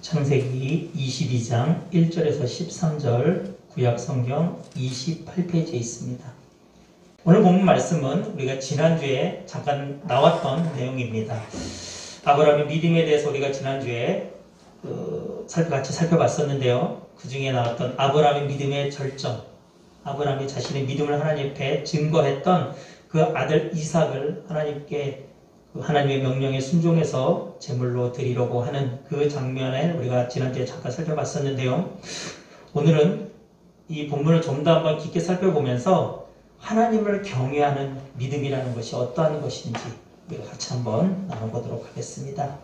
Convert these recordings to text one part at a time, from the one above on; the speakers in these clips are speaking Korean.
창세기 22장 1절에서 13절 구약성경 28페이지에 있습니다. 오늘 본문 말씀은 우리가 지난주에 잠깐 나왔던 내용입니다. 아브라함의 믿음에 대해서 우리가 지난주에 같이 살펴봤었는데요. 그 중에 나왔던 아브라함의 믿음의 절정, 아브라함이 자신의 믿음을 하나님 앞에 증거했던 그 아들 이삭을 하나님께 하나님의 명령에 순종해서 제물로 드리려고 하는 그 장면을 우리가 지난주에 잠깐 살펴봤었는데요. 오늘은 이 본문을 좀 더 한번 깊게 살펴보면서 하나님을 경외하는 믿음이라는 것이 어떠한 것인지 우리가 같이 한번 나눠보도록 하겠습니다.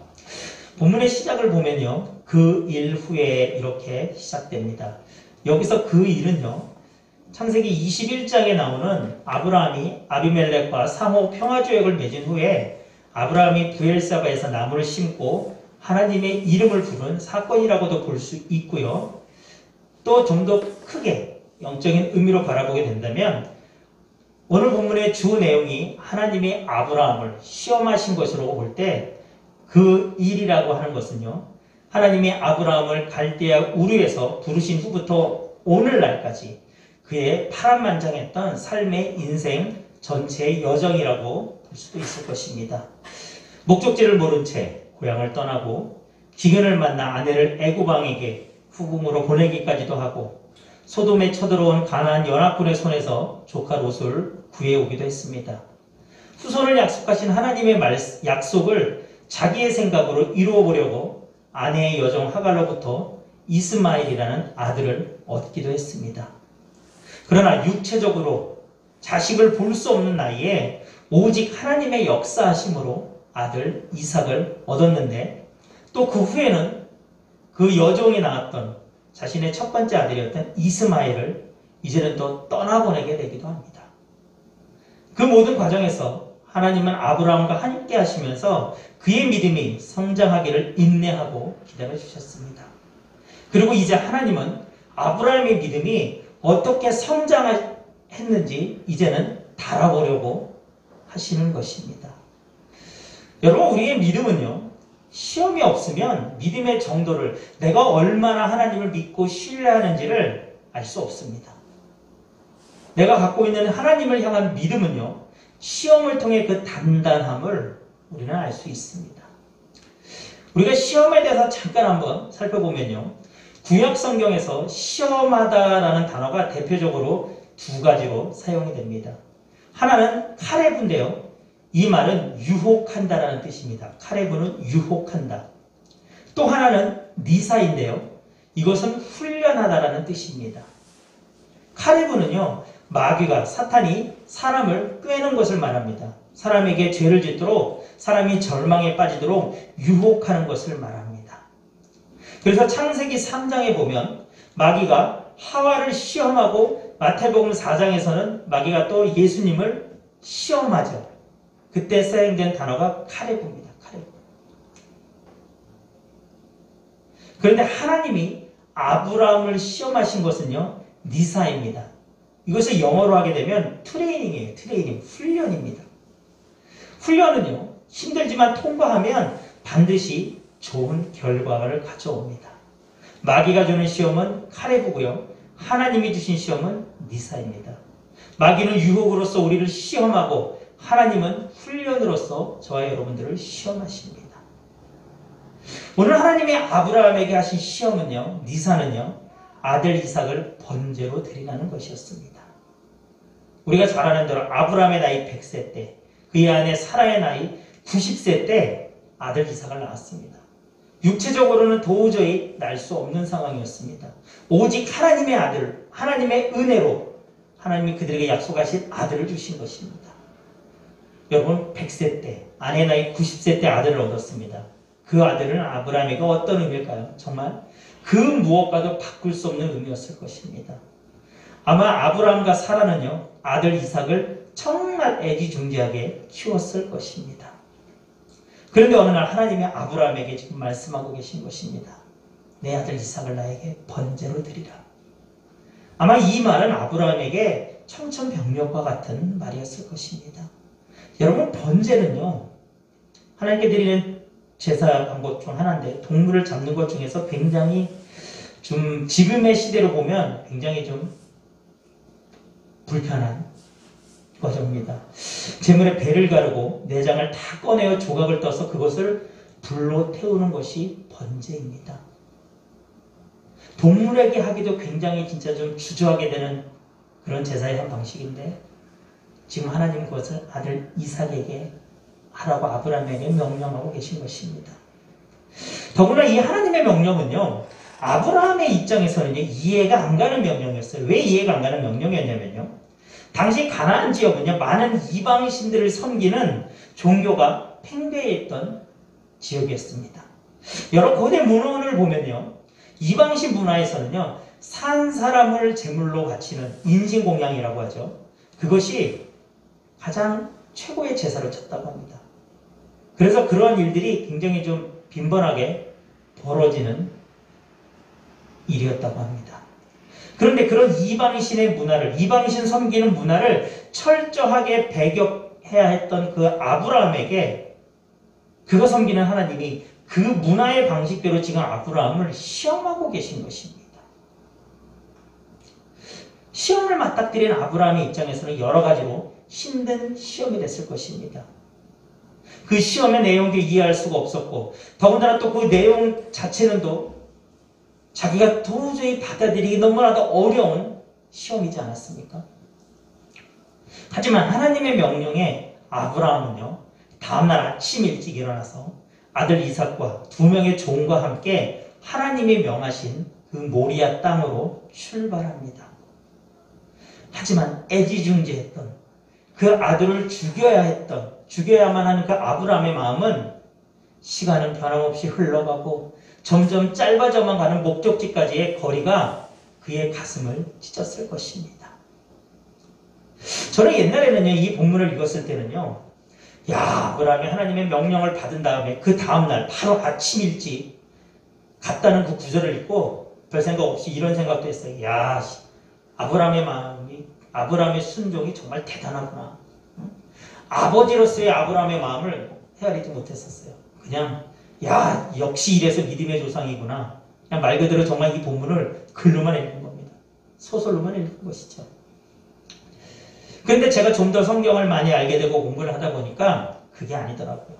본문의 시작을 보면요. 그 일 후에 이렇게 시작됩니다. 여기서 그 일은요. 창세기 21장에 나오는 아브라함이 아비멜렉과 상호 평화조약을 맺은 후에 아브라함이 부엘사바에서 나무를 심고 하나님의 이름을 부른 사건이라고도 볼 수 있고요. 또 좀 더 크게 영적인 의미로 바라보게 된다면 오늘 본문의 주 내용이 하나님이 아브라함을 시험하신 것으로 볼 때 그 일이라고 하는 것은요. 하나님이 아브라함을 갈대아 우르에서 부르신 후부터 오늘날까지 그의 파란만장했던 삶의 인생 전체의 여정이라고 볼 수도 있을 것입니다. 목적지를 모른 채 고향을 떠나고 기근을 만나 아내를 애굽 왕에게 후궁으로 보내기까지도 하고 소돔에 쳐들어온 가나안 연합군의 손에서 조카 롯을 구해오기도 했습니다. 후손을 약속하신 하나님의 약속을 자기의 생각으로 이루어보려고 아내의 여종 하갈로부터 이스마엘이라는 아들을 얻기도 했습니다. 그러나 육체적으로 자식을 볼 수 없는 나이에 오직 하나님의 역사하심으로 아들 이삭을 얻었는데 또 그 후에는 그 여종이 낳았던 자신의 첫 번째 아들이었던 이스마엘을 이제는 또 떠나보내게 되기도 합니다. 그 모든 과정에서 하나님은 아브라함과 함께 하시면서 그의 믿음이 성장하기를 인내하고 기다려주셨습니다. 그리고 이제 하나님은 아브라함의 믿음이 어떻게 성장했는지 이제는 달아보려고 하시는 것입니다. 여러분, 우리의 믿음은요, 시험이 없으면 믿음의 정도를 내가 얼마나 하나님을 믿고 신뢰하는지를 알 수 없습니다. 내가 갖고 있는 하나님을 향한 믿음은요, 시험을 통해 그 단단함을 우리는 알 수 있습니다. 우리가 시험에 대해서 잠깐 한번 살펴보면요, 구약 성경에서 시험하다라는 단어가 대표적으로 두 가지로 사용이 됩니다. 하나는 카레브인데요. 이 말은 유혹한다라는 뜻입니다. 카레브는 유혹한다. 또 하나는 니사인데요. 이것은 훈련하다라는 뜻입니다. 카레브는요, 마귀가 사탄이 사람을 꿰는 것을 말합니다. 사람에게 죄를 짓도록 사람이 절망에 빠지도록 유혹하는 것을 말합니다. 그래서 창세기 3장에 보면 마귀가 하와를 시험하고 마태복음 4장에서는 마귀가 또 예수님을 시험하죠. 그때 사용된 단어가 카레브입니다. 카레브. 그런데 하나님이 아브라함을 시험하신 것은요, 니사입니다. 이것을 영어로 하게 되면 트레이닝이에요. 트레이닝, 훈련입니다. 훈련은요, 힘들지만 통과하면 반드시 좋은 결과를 가져옵니다. 마귀가 주는 시험은 카레브고요. 하나님이 주신 시험은 니사입니다. 마귀는 유혹으로서 우리를 시험하고 하나님은 훈련으로서 저와 여러분들을 시험하십니다. 오늘 하나님이 아브라함에게 하신 시험은요, 니사는요, 아들 이삭을 번제로 드리라는 것이었습니다. 우리가 잘 아는 대로 아브라함의 나이 100세 때, 그의 아내 사라의 나이 90세 때 아들 이삭을 낳았습니다. 육체적으로는 도저히 날 수 없는 상황이었습니다. 오직 하나님의 아들, 하나님의 은혜로 하나님이 그들에게 약속하신 아들을 주신 것입니다. 여러분, 100세 때, 아내 나이 90세 때 아들을 얻었습니다. 그 아들은 아브라함에게 어떤 의미일까요? 정말 그 무엇과도 바꿀 수 없는 의미였을 것입니다. 아마 아브라함과 사라는요, 아들 이삭을 정말 애지중지하게 키웠을 것입니다. 그런데 어느 날 하나님이 아브라함에게 지금 말씀하고 계신 것입니다. 내 아들 이삭을 나에게 번제로 드리라. 아마 이 말은 아브라함에게 청천벽력과 같은 말이었을 것입니다. 여러분, 번제는요, 하나님께 드리는 제사 방법 중 하나인데 동물을 잡는 것 중에서 굉장히 좀 지금의 시대로 보면 굉장히 좀 불편한 과정입니다. 제물에 배를 가르고 내장을 다 꺼내어 조각을 떠서 그것을 불로 태우는 것이 번제입니다. 동물에게 하기도 굉장히 진짜 좀 주저하게 되는 그런 제사의 한 방식인데 지금 하나님 그것을 아들 이삭에게 하라고 아브라함에게 명령하고 계신 것입니다. 더구나 이 하나님의 명령은요, 아브라함의 입장에서는 이해가 안 가는 명령이었어요. 왜 이해가 안 가는 명령이었냐면요, 당시 가나안 지역은요, 많은 이방신들을 섬기는 종교가 팽배해 있던 지역이었습니다. 여러 고대 문헌을 보면요, 이방신 문화에서는요, 산 사람을 제물로 바치는 인신공양이라고 하죠. 그것이 가장 최고의 제사를 쳤다고 합니다. 그래서 그러한 일들이 굉장히 좀 빈번하게 벌어지는 일이었다고 합니다. 그런데 그런 이방신의 문화를, 이방신 섬기는 문화를 철저하게 배격해야 했던 그 아브라함에게 그거 섬기는 하나님이 그 문화의 방식대로 지금 아브라함을 시험하고 계신 것입니다. 시험을 맞닥뜨린 아브라함의 입장에서는 여러 가지로 힘든 시험이 됐을 것입니다. 그 시험의 내용도 이해할 수가 없었고 더군다나 또 그 내용 자체는 또 자기가 도저히 받아들이기 너무나도 어려운 시험이지 않았습니까? 하지만 하나님의 명령에 아브라함은요, 다음날 아침 일찍 일어나서 아들 이삭과 2명의 종과 함께 하나님이 명하신 그 모리아 땅으로 출발합니다. 하지만 애지중지했던 그 아들을 죽여야만 하는 그 아브라함의 마음은 시간은 변함없이 흘러가고 점점 짧아져만 가는 목적지까지의 거리가 그의 가슴을 찢었을 것입니다. 저는 옛날에는요, 이 본문을 읽었을 때는요, 야, 아브라함이 하나님의 명령을 받은 다음에 그 다음날 바로 아침 일찍 갔다는 그 구절을 읽고 별 생각 없이 이런 생각도 했어요. 야, 아브라함의 마음이, 아브라함의 순종이 정말 대단하구나. 아버지로서의 아브라함의 마음을 헤아리지 못했었어요. 그냥 야, 역시 이래서 믿음의 조상이구나. 그냥 말 그대로 정말 이 본문을 글로만 읽은 겁니다. 소설로만 읽은 것이죠. 그런데 제가 좀 더 성경을 많이 알게 되고 공부를 하다 보니까 그게 아니더라고요.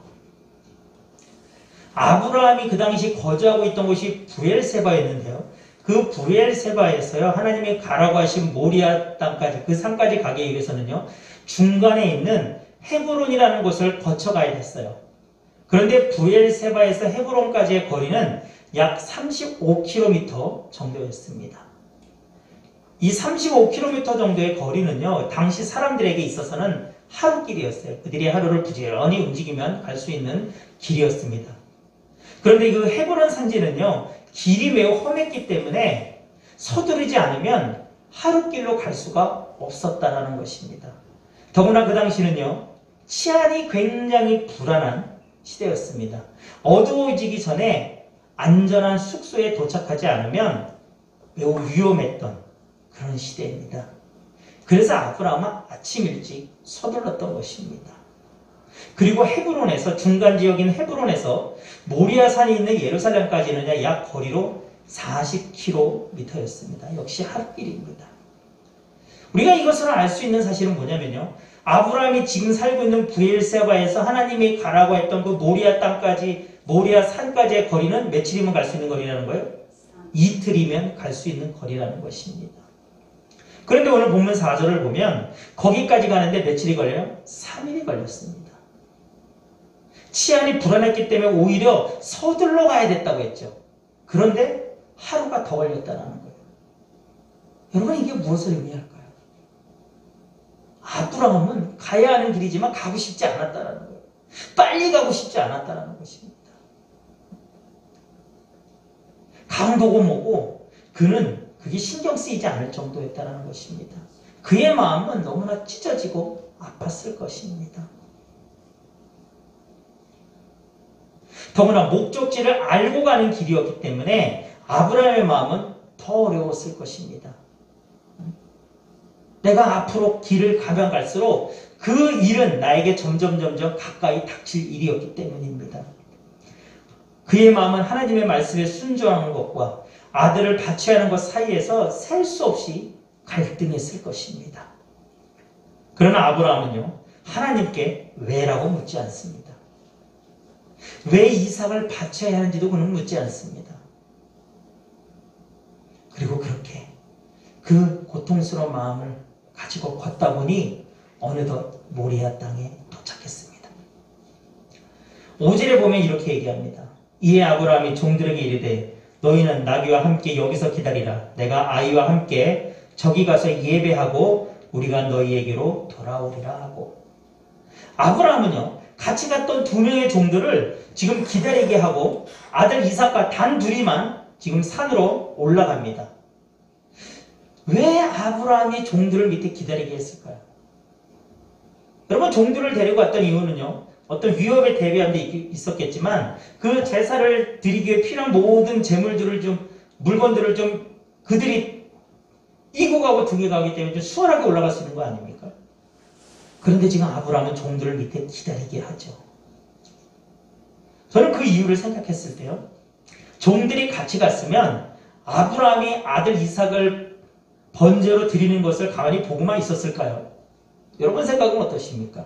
아브라함이 그 당시 거주하고 있던 곳이 부엘세바였는데요. 그 부엘세바에서요, 하나님이 가라고 하신 모리아 땅까지, 그 산까지 가기 위해서는요, 중간에 있는 헤브론이라는 곳을 거쳐가야 됐어요. 그런데 부엘세바에서 헤브론까지의 거리는 약 35km 정도였습니다. 이 35km 정도의 거리는요, 당시 사람들에게 있어서는 하루길이었어요. 그들이 하루를 부지런히 움직이면 갈 수 있는 길이었습니다. 그런데 그 헤브론 산지는요, 길이 매우 험했기 때문에 서두르지 않으면 하루길로 갈 수가 없었다라는 것입니다. 더구나 그 당시는요, 치안이 굉장히 불안한 시대였습니다. 어두워지기 전에 안전한 숙소에 도착하지 않으면 매우 위험했던 그런 시대입니다. 그래서 아브라함은 아침 일찍 서둘렀던 것입니다. 그리고 헤브론에서, 중간 지역인 헤브론에서 모리아산이 있는 예루살렘까지는 약 거리로 40km였습니다. 역시 하루길입니다. 우리가 이것을 알 수 있는 사실은 뭐냐면요, 아브라함이 지금 살고 있는 부엘세바에서 하나님이 가라고 했던 그 모리아 땅까지, 모리아 산까지의 거리는 며칠이면 갈 수 있는 거리라는 거예요? 이틀이면 갈 수 있는 거리라는 것입니다. 그런데 오늘 본문 4절을 보면 거기까지 가는데 며칠이 걸려요? 3일이 걸렸습니다. 치안이 불안했기 때문에 오히려 서둘러 가야 됐다고 했죠. 그런데 하루가 더 걸렸다는 거예요. 여러분, 이게 무엇을 의미할까요? 아브라함은 가야 하는 길이지만 가고 싶지 않았다는 거예요. 빨리 가고 싶지 않았다는 것입니다. 강도고 뭐고 그는 그게 신경 쓰이지 않을 정도였다는 것입니다. 그의 마음은 너무나 찢어지고 아팠을 것입니다. 더구나 목적지를 알고 가는 길이었기 때문에 아브라함의 마음은 더 어려웠을 것입니다. 내가 앞으로 길을 가면 갈수록 그 일은 나에게 점점 가까이 닥칠 일이었기 때문입니다. 그의 마음은 하나님의 말씀에 순종하는 것과 아들을 바쳐야 하는 것 사이에서 셀 수 없이 갈등했을 것입니다. 그러나 아브라함은요, 하나님께 왜라고 묻지 않습니다. 왜 이삭을 바쳐야 하는지도 그는 묻지 않습니다. 그리고 그렇게 그 고통스러운 마음을 가지고 걷다 보니 어느덧 모리아 땅에 도착했습니다. 5절에 보면 이렇게 얘기합니다. 이에 아브라함이 종들에게 이르되 너희는 나귀와 함께 여기서 기다리라. 내가 아이와 함께 저기 가서 예배하고 우리가 너희에게로 돌아오리라 하고, 아브라함은요 같이 갔던 두 명의 종들을 지금 기다리게 하고 아들 이삭과 단 둘이만 지금 산으로 올라갑니다. 왜 아브라함이 종들을 밑에 기다리게 했을까요? 여러분, 종들을 데리고 왔던 이유는요, 어떤 위협에 대비한 데 있었겠지만 그 제사를 드리기 위해 필요한 모든 재물들을 좀, 물건들을 좀 그들이 이고 가고 등에 가기 때문에 좀 수월하게 올라갈 수 있는 거 아닙니까? 그런데 지금 아브라함은 종들을 밑에 기다리게 하죠. 저는 그 이유를 생각했을 때요, 종들이 같이 갔으면 아브라함이 아들 이삭을 번제로 드리는 것을 가만히 보고만 있었을까요? 여러분 생각은 어떠십니까?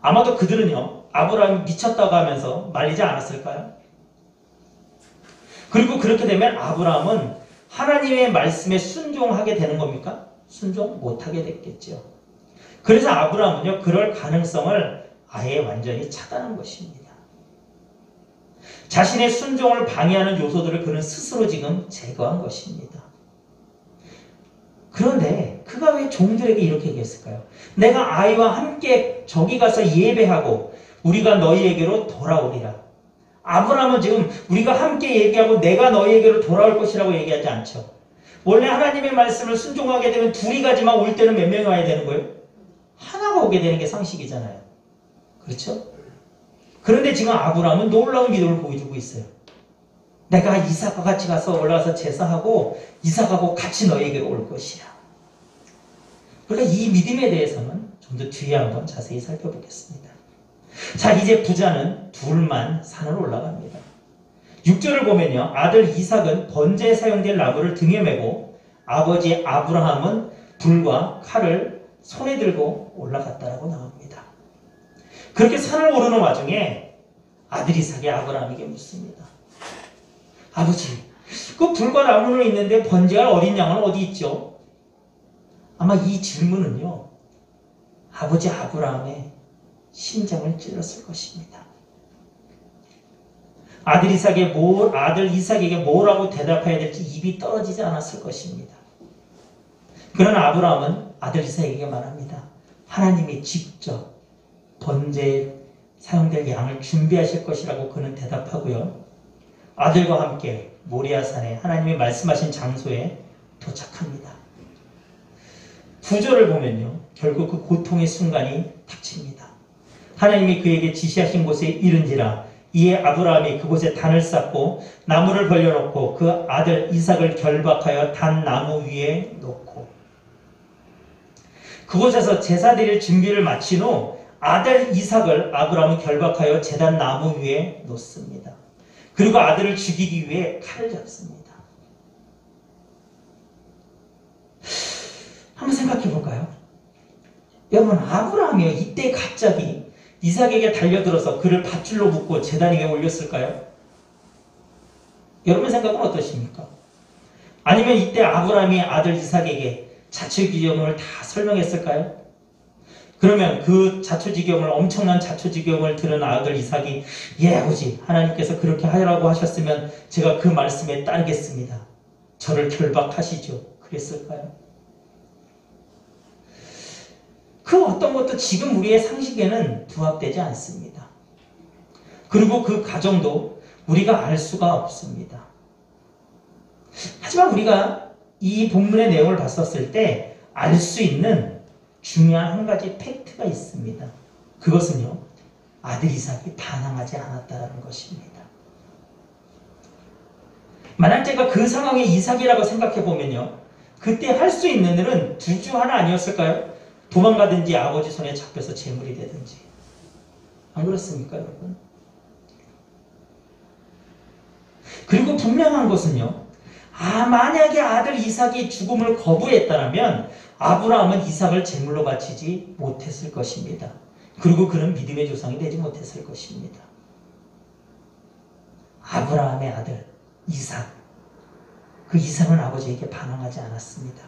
아마도 그들은요, 아브라함이 미쳤다고 하면서 말리지 않았을까요? 그리고 그렇게 되면 아브라함은 하나님의 말씀에 순종하게 되는 겁니까? 순종 못하게 됐겠죠. 그래서 아브라함은요, 그럴 가능성을 아예 완전히 차단한 것입니다. 자신의 순종을 방해하는 요소들을 그는 스스로 지금 제거한 것입니다. 그런데 그가 왜 종들에게 이렇게 얘기했을까요? 내가 아이와 함께 저기 가서 예배하고 우리가 너희에게로 돌아오리라. 아브라함은 지금 우리가 함께 얘기하고 내가 너희에게로 돌아올 것이라고 얘기하지 않죠. 원래 하나님의 말씀을 순종하게 되면 둘이 가지만 올 때는 몇 명이 와야 되는 거예요? 하나가 오게 되는 게 상식이잖아요. 그렇죠? 그런데 지금 아브라함은 놀라운 믿음을 보여주고 있어요. 내가 이삭과 같이 가서 올라가서 제사하고 이삭하고 같이 너에게로 올 것이야. 그러니까 이 믿음에 대해서는 좀 더 뒤에 한번 자세히 살펴보겠습니다. 자, 이제 부자는 둘만 산으로 올라갑니다. 6절을 보면요, 아들 이삭은 번제에 사용될 나무를 등에 메고 아버지 아브라함은 불과 칼을 손에 들고 올라갔다라고 나옵니다. 그렇게 산을 오르는 와중에 아들 이삭이 아브라함에게 묻습니다. 아버지, 그 불과 나무는 있는데 번제할 어린 양은 어디 있죠? 아마 이 질문은요, 아버지 아브라함의 심장을 찔렀을 것입니다. 아들 이삭에게 뭐라고 대답해야 될지 입이 떨어지지 않았을 것입니다. 그러나 아브라함은 아들 이삭에게 말합니다. 하나님이 직접 번제에 사용될 양을 준비하실 것이라고 그는 대답하고요, 아들과 함께 모리아산에 하나님이 말씀하신 장소에 도착합니다. 9절을 보면요, 결국 그 고통의 순간이 닥칩니다. 하나님이 그에게 지시하신 곳에 이른지라. 이에 아브라함이 그곳에 단을 쌓고 나무를 벌려놓고 그 아들 이삭을 결박하여 단 나무 위에 놓고, 그곳에서 제사 드릴 준비를 마친 후 아들 이삭을 아브라함은 결박하여 제단 나무 위에 놓습니다. 그리고 아들을 죽이기 위해 칼을 잡습니다. 한번 생각해 볼까요? 여러분, 아브라함이요, 이때 갑자기 이삭에게 달려들어서 그를 밧줄로 묶고 제단 위에 올렸을까요? 여러분 생각은 어떠십니까? 아니면 이때 아브라함이 아들 이삭에게 자초지경을 다 설명했을까요? 그러면 그 자초지경을, 엄청난 자초지경을 들은 아들 이삭이, 예 아버지, 하나님께서 그렇게 하라고 하셨으면 제가 그 말씀에 따르겠습니다. 저를 결박하시죠. 그랬을까요? 그 어떤 것도 지금 우리의 상식에는 부합되지 않습니다. 그리고 그 과정도 우리가 알 수가 없습니다. 하지만 우리가 이 본문의 내용을 봤었을 때 알 수 있는 중요한 한 가지 팩트가 있습니다. 그것은요, 아들 이삭이 반항하지 않았다는 것입니다. 만약 제가 그 상황에 이삭이라고 생각해 보면요, 그때 할 수 있는 일은 둘 중 하나 아니었을까요? 도망가든지 아버지 손에 잡혀서 제물이 되든지. 안 그렇습니까, 여러분? 그리고 분명한 것은요. 만약에 아들 이삭이 죽음을 거부했다면 아브라함은 이삭을 제물로 바치지 못했을 것입니다. 그리고 그는 믿음의 조상이 되지 못했을 것입니다. 아브라함의 아들 이삭, 그 이삭은 아버지에게 반항하지 않았습니다.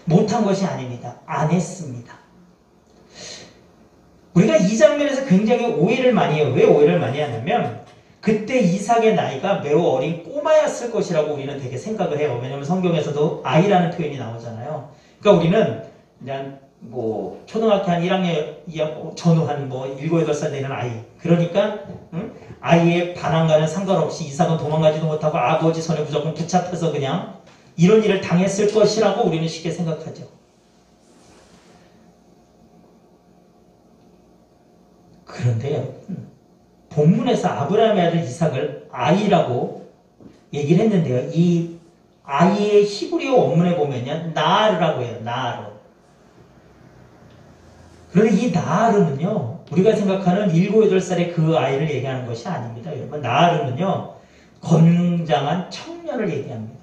못한 것이 아닙니다. 안 했습니다. 우리가 이 장면에서 굉장히 오해를 많이 해요. 왜 오해를 많이 하냐면 그때 이삭의 나이가 매우 어린 꼬마였을 것이라고 우리는 되게 생각을 해요. 왜냐하면 성경에서도 아이라는 표현이 나오잖아요. 그러니까 우리는 그냥 초등학교 한 1학년 전후 한 7, 8살 되는 아이. 그러니까 아이의 반항과는 상관없이 이삭은 도망가지도 못하고 아버지 손에 무조건 붙잡혀서 그냥 이런 일을 당했을 것이라고 우리는 쉽게 생각하죠. 그런데요, 본문에서 아브라함의 아들 이삭을 아이라고 얘기를 했는데요. 이 아이의 히브리어 원문에 보면요, 나르라고 해요. 나르. 그런데 이 나르는요, 우리가 생각하는 7, 8살의 그 아이를 얘기하는 것이 아닙니다. 여러분, 나르는요, 건장한 청년을 얘기합니다.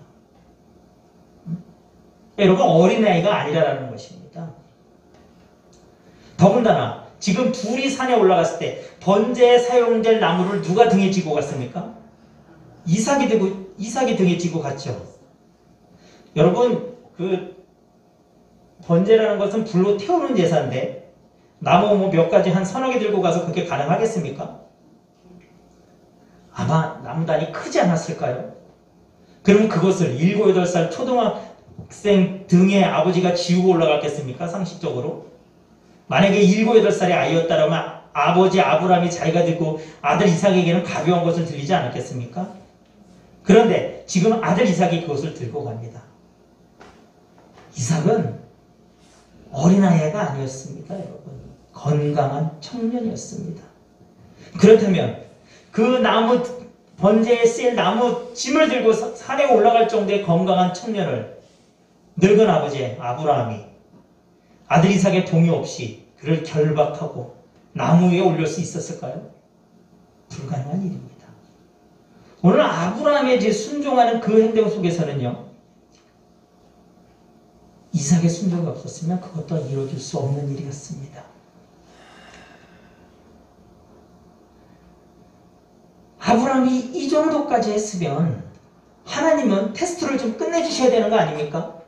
여러분, 어린아이가 아니라는 것입니다. 더군다나 지금 둘이 산에 올라갔을 때 번제에 사용될 나무를 누가 등에 지고 갔습니까? 이삭이 등에 지고 갔죠. 여러분, 그 번제라는 것은 불로 태우는 제사인데 나무 몇 가지 한 서너 개 들고 가서 그게 가능하겠습니까? 아마 나무단이 크지 않았을까요? 그럼 그것을 7, 8살 초등학생 등에 아버지가 지우고 올라갔겠습니까? 상식적으로. 만약에 7, 8살의 아이였다면 아버지 아브라함이 자기가 들고 아들 이삭에게는 가벼운 것을 들리지 않았겠습니까? 그런데 지금 아들 이삭이 그것을 들고 갑니다. 이삭은 어린아이가 아니었습니다, 여러분. 건강한 청년이었습니다. 그렇다면 그 나무, 번제에 쓰일 나무 짐을 들고 산에 올라갈 정도의 건강한 청년을 늙은 아버지 아브라함이 아들 이삭의 동의 없이 그를 결박하고 나무 위에 올릴 수 있었을까요? 불가능한 일입니다. 오늘 아브라함의 순종하는 그 행동 속에서는요, 이삭의 순종이 없었으면 그것 또한 이루어질 수 없는 일이었습니다. 아브라함이 이 정도까지 했으면 하나님은 테스트를 좀 끝내주셔야 되는 거 아닙니까?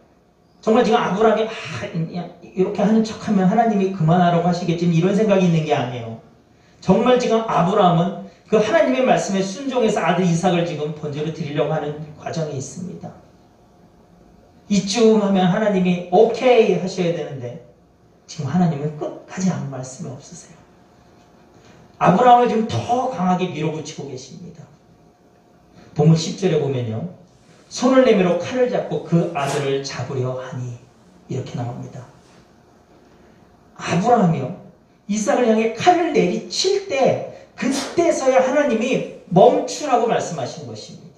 정말 지금 아브라함이 이렇게 하는 척하면 하나님이 그만하라고 하시겠지 이런 생각이 있는 게 아니에요. 정말 지금 아브라함은 그 하나님의 말씀에 순종해서 아들 이삭을 지금 번제로 드리려고 하는 과정에 있습니다. 이쯤 하면 하나님이 오케이 하셔야 되는데 지금 하나님은 끝까지 아무 말씀이 없으세요. 아브라함을 지금 더 강하게 밀어붙이고 계십니다. 본문 10절에 보면요, 손을 내밀어 칼을 잡고 그 아들을 잡으려 하니 이렇게 나옵니다. 아브라함이요, 이삭을 향해 칼을 내리칠 때 그때서야 하나님이 멈추라고 말씀하신 것입니다.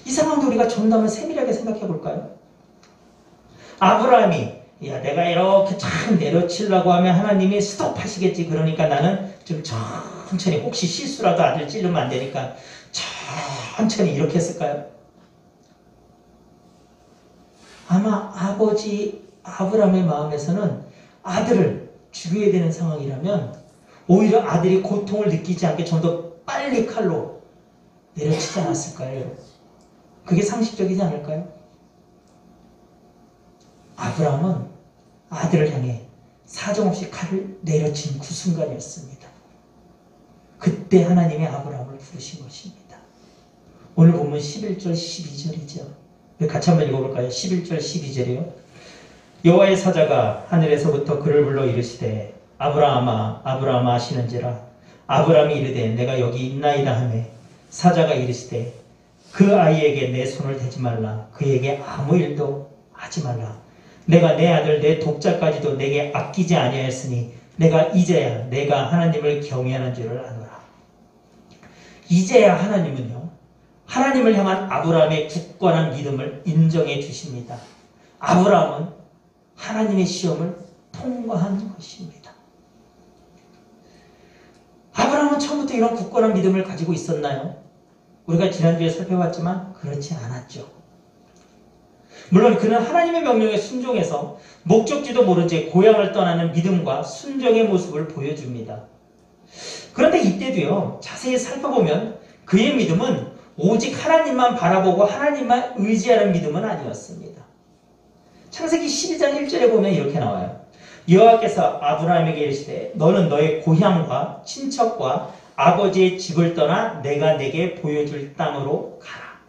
이 상황도 우리가 좀 더 세밀하게 생각해 볼까요? 아브라함이 내가 이렇게 참 내려치려고 하면 하나님이 스톱하시겠지. 그러니까 나는 좀 천천히, 혹시 실수라도 아들 찌르면 안 되니까 천천히 이렇게 했을까요? 아마 아버지 아브라함의 마음에서는 아들을 죽여야 되는 상황이라면 오히려 아들이 고통을 느끼지 않게 좀 더 빨리 칼로 내려치지 않았을까요? 그게 상식적이지 않을까요? 아브라함은 아들을 향해 사정없이 칼을 내려친 그 순간이었습니다. 그때 하나님이 아브라함을 부르신 것입니다. 오늘 본문 11절 12절이죠. 같이 한번 읽어볼까요? 11절 12절이요. 여호와의 사자가 하늘에서부터 그를 불러 이르시되 아브라함아 아브라함아 하시는지라. 아브라함이 이르되 내가 여기 있나이다 하매 사자가 이르시되 그 아이에게 내 손을 대지 말라. 그에게 아무 일도 하지 말라. 내가 내 아들 내 독자까지도 내게 아끼지 아니하였으니 이제야 내가 하나님을 경외하는 줄을 아노라. 이제야 하나님은요, 하나님을 향한 아브라함의 굳건한 믿음을 인정해 주십니다. 아브라함은 하나님의 시험을 통과한 것입니다. 아브라함은 처음부터 이런 굳건한 믿음을 가지고 있었나요? 우리가 지난주에 살펴봤지만 그렇지 않았죠. 물론 그는 하나님의 명령에 순종해서 목적지도 모른 채 고향을 떠나는 믿음과 순종의 모습을 보여줍니다. 그런데 이때도요, 자세히 살펴보면 그의 믿음은 오직 하나님만 바라보고 하나님만 의지하는 믿음은 아니었습니다. 창세기 12장 1절에 보면 이렇게 나와요. 여호와께서 아브라함에게 이르시되 너는 너의 고향과 친척과 아버지의 집을 떠나 내가 내게 보여줄 땅으로 가라.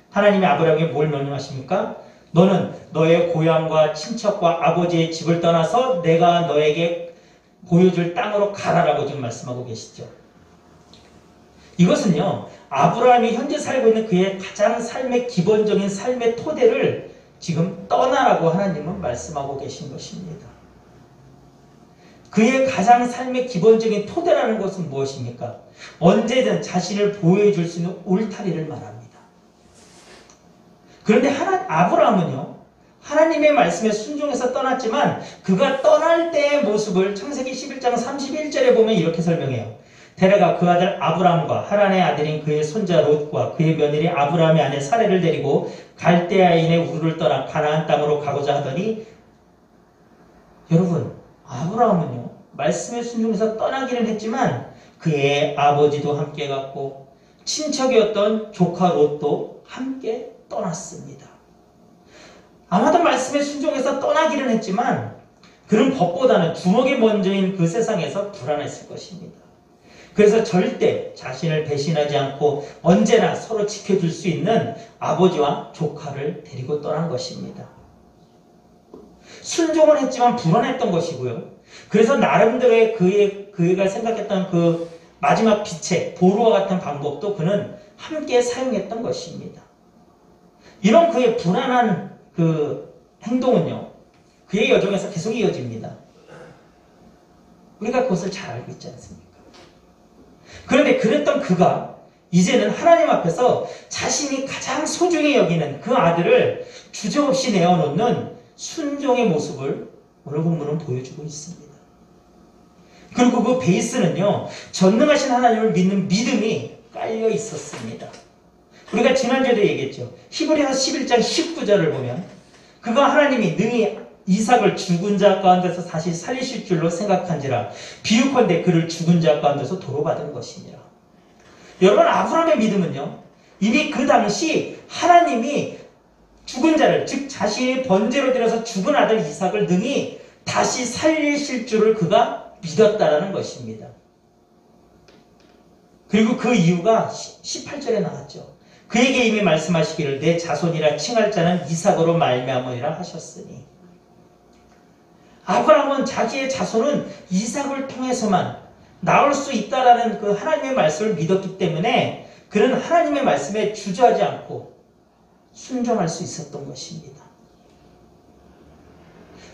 하나님이 아브라함에게 뭘 명령하십니까? 너는 너의 고향과 친척과 아버지의 집을 떠나서 내가 너에게 보여줄 땅으로 가라라고 지금 말씀하고 계시죠. 이것은요, 아브라함이 현재 살고 있는 그의 가장 삶의 기본적인 삶의 토대를 지금 떠나라고 하나님은 말씀하고 계신 것입니다. 그의 가장 삶의 기본적인 토대라는 것은 무엇입니까? 언제든 자신을 보호해줄 수 있는 울타리를 말합니다. 그런데 아브라함은요, 하나님의 말씀에 순종해서 떠났지만 그가 떠날 때의 모습을 창세기 11장 31절에 보면 이렇게 설명해요. 데레가 그 아들 아브람과 하란의 아들인 그의 손자 롯과 그의 며느리 아브라함의 아내 사레를 데리고 갈대아인의 우르를 떠나 가나안 땅으로 가고자 하더니, 여러분, 아브라함은요, 말씀에 순종해서 떠나기는 했지만 그의 아버지도 함께 갔고 친척이었던 조카 롯도 함께 떠났습니다. 아마도 말씀에 순종해서 떠나기는 했지만 그는 법보다는 주먹이 먼저인 그 세상에서 불안했을 것입니다. 그래서 절대 자신을 배신하지 않고 언제나 서로 지켜줄 수 있는 아버지와 조카를 데리고 떠난 것입니다. 순종을 했지만 불안했던 것이고요. 그래서 나름대로의 그가 생각했던 그 마지막 비책, 보루와 같은 방법도 그는 함께 사용했던 것입니다. 이런 그의 불안한 그 행동은요, 그의 여정에서 계속 이어집니다. 우리가 그것을 잘 알고 있지 않습니까? 그런데 그랬던 그가 이제는 하나님 앞에서 자신이 가장 소중히 여기는 그 아들을 주저없이 내어놓는 순종의 모습을 오늘 본문은 보여주고 있습니다. 그리고 그 베이스는요, 전능하신 하나님을 믿는 믿음이 깔려 있었습니다. 우리가 지난주에도 얘기했죠. 히브리서 11장 19절을 보면 그가 하나님이 능히 이삭을 죽은 자 가운데서 다시 살리실 줄로 생각한지라 비유컨대 그를 죽은 자 가운데서 도로받은 것이니라. 여러분, 아브라함의 믿음은요, 이미 그 당시 하나님이 죽은 자를, 즉 자신의 번제로 드려서 죽은 아들 이삭을 능히 다시 살리실 줄을 그가 믿었다라는 것입니다. 그리고 그 이유가 18절에 나왔죠. 그에게 이미 말씀하시기를 내 자손이라 칭할 자는 이삭으로 말미암으리라 하셨으니, 아브라함은 자기의 자손은 이삭을 통해서만 나올 수 있다라는 그 하나님의 말씀을 믿었기 때문에 그는 하나님의 말씀에 주저하지 않고 순종할 수 있었던 것입니다.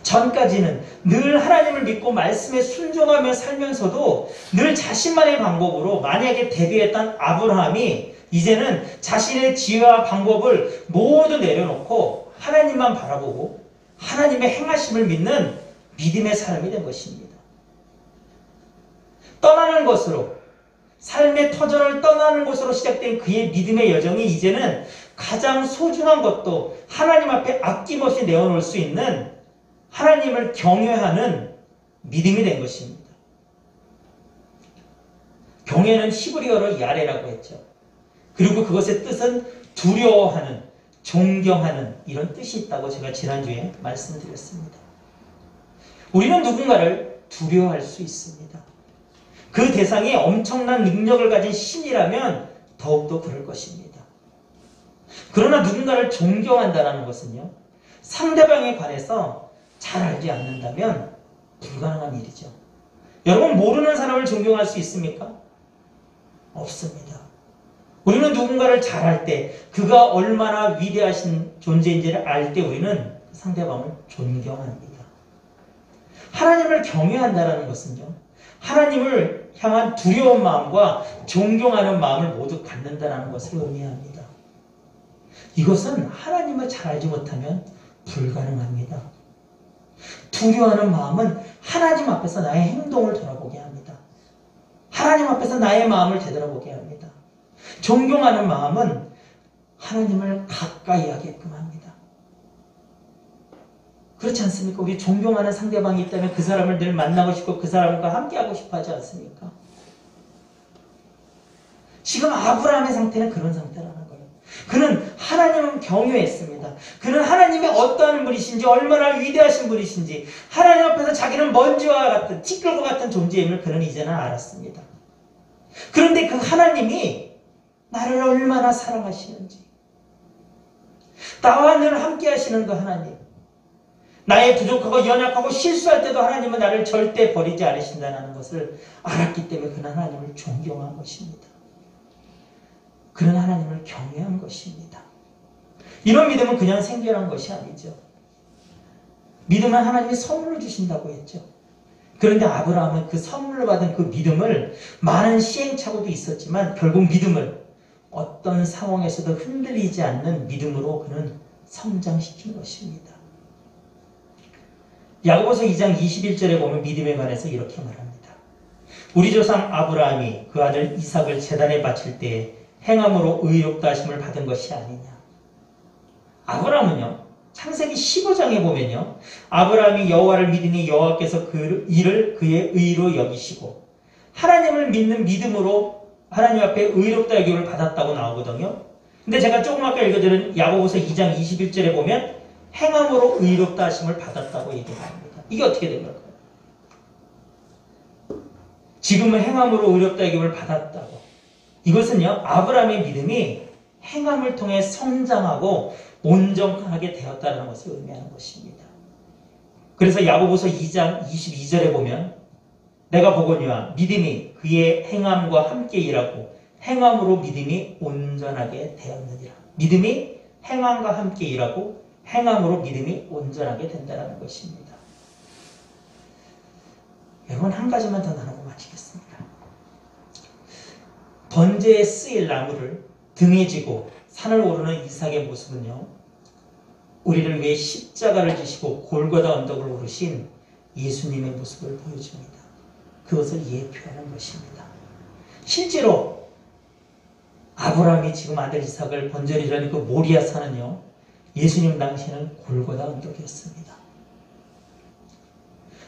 전까지는 늘 하나님을 믿고 말씀에 순종하며 살면서도 늘 자신만의 방법으로 만약에 대비했던 아브라함이 이제는 자신의 지혜와 방법을 모두 내려놓고 하나님만 바라보고 하나님의 행하심을 믿는 믿음의 사람이 된 것입니다. 떠나는 것으로, 삶의 터전을 떠나는 것으로 시작된 그의 믿음의 여정이 이제는 가장 소중한 것도 하나님 앞에 아낌없이 내어놓을 수 있는 하나님을 경외하는 믿음이 된 것입니다. 경외는 히브리어로 야레라고 했죠. 그리고 그것의 뜻은 두려워하는, 존경하는 이런 뜻이 있다고 제가 지난주에 말씀드렸습니다. 우리는 누군가를 두려워할 수 있습니다. 그 대상이 엄청난 능력을 가진 신이라면 더욱더 그럴 것입니다. 그러나 누군가를 존경한다는 것은요, 상대방에 관해서 잘 알지 않는다면 불가능한 일이죠. 여러분, 모르는 사람을 존경할 수 있습니까? 없습니다. 우리는 누군가를 잘 알 때, 그가 얼마나 위대하신 존재인지를 알 때 우리는 상대방을 존경합니다. 하나님을 경외한다는 것은요, 하나님을 향한 두려운 마음과 존경하는 마음을 모두 갖는다는 것을 의미합니다. 이것은 하나님을 잘 알지 못하면 불가능합니다. 두려워하는 마음은 하나님 앞에서 나의 행동을 돌아보게 합니다. 하나님 앞에서 나의 마음을 되돌아보게 합니다. 존경하는 마음은 하나님을 가까이 하게끔 합니다. 그렇지 않습니까? 우리 존경하는 상대방이 있다면 그 사람을 늘 만나고 싶고 그 사람과 함께하고 싶어 하지 않습니까? 지금 아브라함의 상태는 그런 상태라는 거예요. 그는 하나님을 경외했습니다. 그는 하나님이 어떠한 분이신지, 얼마나 위대하신 분이신지, 하나님 앞에서 자기는 먼지와 같은, 티끌과 같은 존재임을 그는 이제는 알았습니다. 그런데 그 하나님이 나를 얼마나 사랑하시는지, 나와 늘 함께 하시는 그 하나님, 나의 부족하고 연약하고 실수할 때도 하나님은 나를 절대 버리지 않으신다는 것을 알았기 때문에 그는 하나님을 존경한 것입니다. 그는 하나님을 경외한 것입니다. 이런 믿음은 그냥 생겨난 것이 아니죠. 믿음은 하나님이 선물로 주신다고 했죠. 그런데 아브라함은 그 선물로 받은 그 믿음을 많은 시행착오도 있었지만 결국 믿음을 어떤 상황에서도 흔들리지 않는 믿음으로 그는 성장시킨 것입니다. 야고보서 2장 21절에 보면 믿음에 관해서 이렇게 말합니다. 우리 조상 아브라함이 그 아들 이삭을 제단에 바칠 때에 행함으로 의롭다 하심을 받은 것이 아니냐. 아브라함은요, 창세기 15장에 보면요, 아브라함이 여호와를 믿으니 여호와께서 그 일을 그의 의로 여기시고 하나님을 믿는 믿음으로 하나님 앞에 의롭다 여김을 받았다고 나오거든요. 근데 제가 조금 아까 읽어드린 야고보서 2장 21절에 보면 행함으로 의롭다 하심을 받았다고 얘기합니다. 이게 어떻게 된 걸까요? 지금은 행함으로 의롭다 여김을 받았다고. 이것은요, 아브라함의 믿음이 행함을 통해 성장하고 온전하게 되었다는 것을 의미하는 것입니다. 그래서 야고보서 2장 22절에 보면 내가 보거니와 믿음이 그의 행함과 함께 일하고 행함으로 믿음이 온전하게 되었느니라. 믿음이 행함과 함께 일하고 행함으로 믿음이 온전하게 된다는 것입니다. 여러분, 한 가지만 더 나누고 마치겠습니다. 번제에 쓰일 나무를 등에 지고 산을 오르는 이삭의 모습은요, 우리를 위해 십자가를 지시고 골고다 언덕을 오르신 예수님의 모습을 보여줍니다. 그것을 예표하는 것입니다. 실제로 아브라함이 지금 아들 이삭을 번제리라는 그 모리아 산은요, 예수님 당시에는 골고다 언덕이었습니다.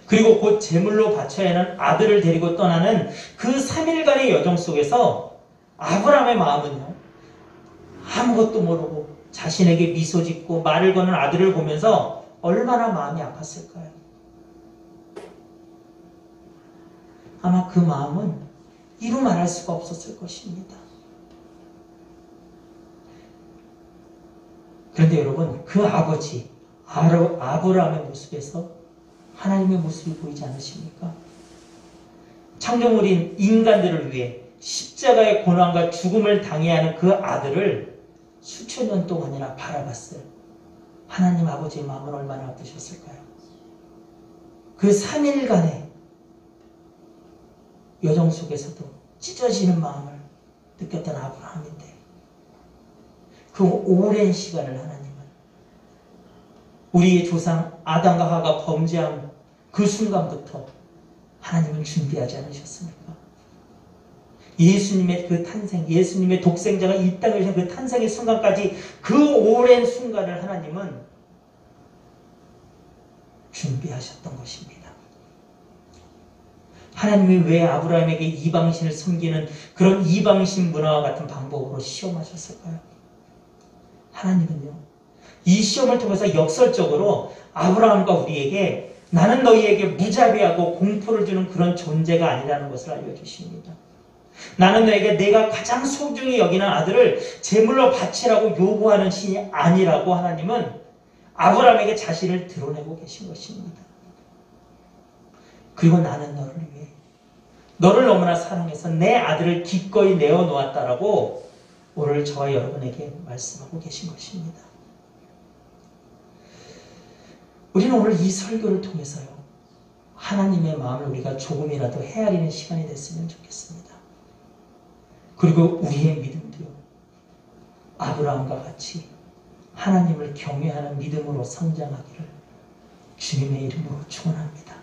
그리고 곧 제물로 바쳐야 하는 아들을 데리고 떠나는 그 3일간의 여정 속에서 아브라함의 마음은요, 아무것도 모르고 자신에게 미소 짓고 말을 거는 아들을 보면서 얼마나 마음이 아팠을까요? 아마 그 마음은 이루 말할 수가 없었을 것입니다. 그런데 여러분, 그 아버지 아브라함의 모습에서 하나님의 모습이 보이지 않으십니까? 창조물인 인간들을 위해 십자가의 고난과 죽음을 당해야 하는 그 아들을 수천 년 동안이나 바라봤어요. 하나님 아버지의 마음은 얼마나 아프셨을까요? 그 3일간의 여정 속에서도 찢어지는 마음을 느꼈던 아브라함인데, 그 오랜 시간을 하나님은 우리의 조상 아담과 하와가 범죄한 그 순간부터 하나님은 준비하지 않으셨습니까? 예수님의 그 탄생, 예수님의 독생자가 이 땅에 오신 그 탄생의 순간까지 그 오랜 순간을 하나님은 준비하셨던 것입니다. 하나님이 왜 아브라함에게 이방신을 섬기는 그런 이방신 문화와 같은 방법으로 시험하셨을까요? 하나님은요, 이 시험을 통해서 역설적으로 아브라함과 우리에게 나는 너희에게 무자비하고 공포를 주는 그런 존재가 아니라는 것을 알려주십니다. 나는 너에게 내가 가장 소중히 여기는 아들을 제물로 바치라고 요구하는 신이 아니라고 하나님은 아브라함에게 자신을 드러내고 계신 것입니다. 그리고 나는 너를 위해, 너를 너무나 사랑해서 내 아들을 기꺼이 내어놓았다라고 오늘 저와 여러분에게 말씀하고 계신 것입니다. 우리는 오늘 이 설교를 통해서요, 하나님의 마음을 우리가 조금이라도 헤아리는 시간이 됐으면 좋겠습니다. 그리고 우리의 믿음도요, 아브라함과 같이 하나님을 경외하는 믿음으로 성장하기를 주님의 이름으로 축원합니다.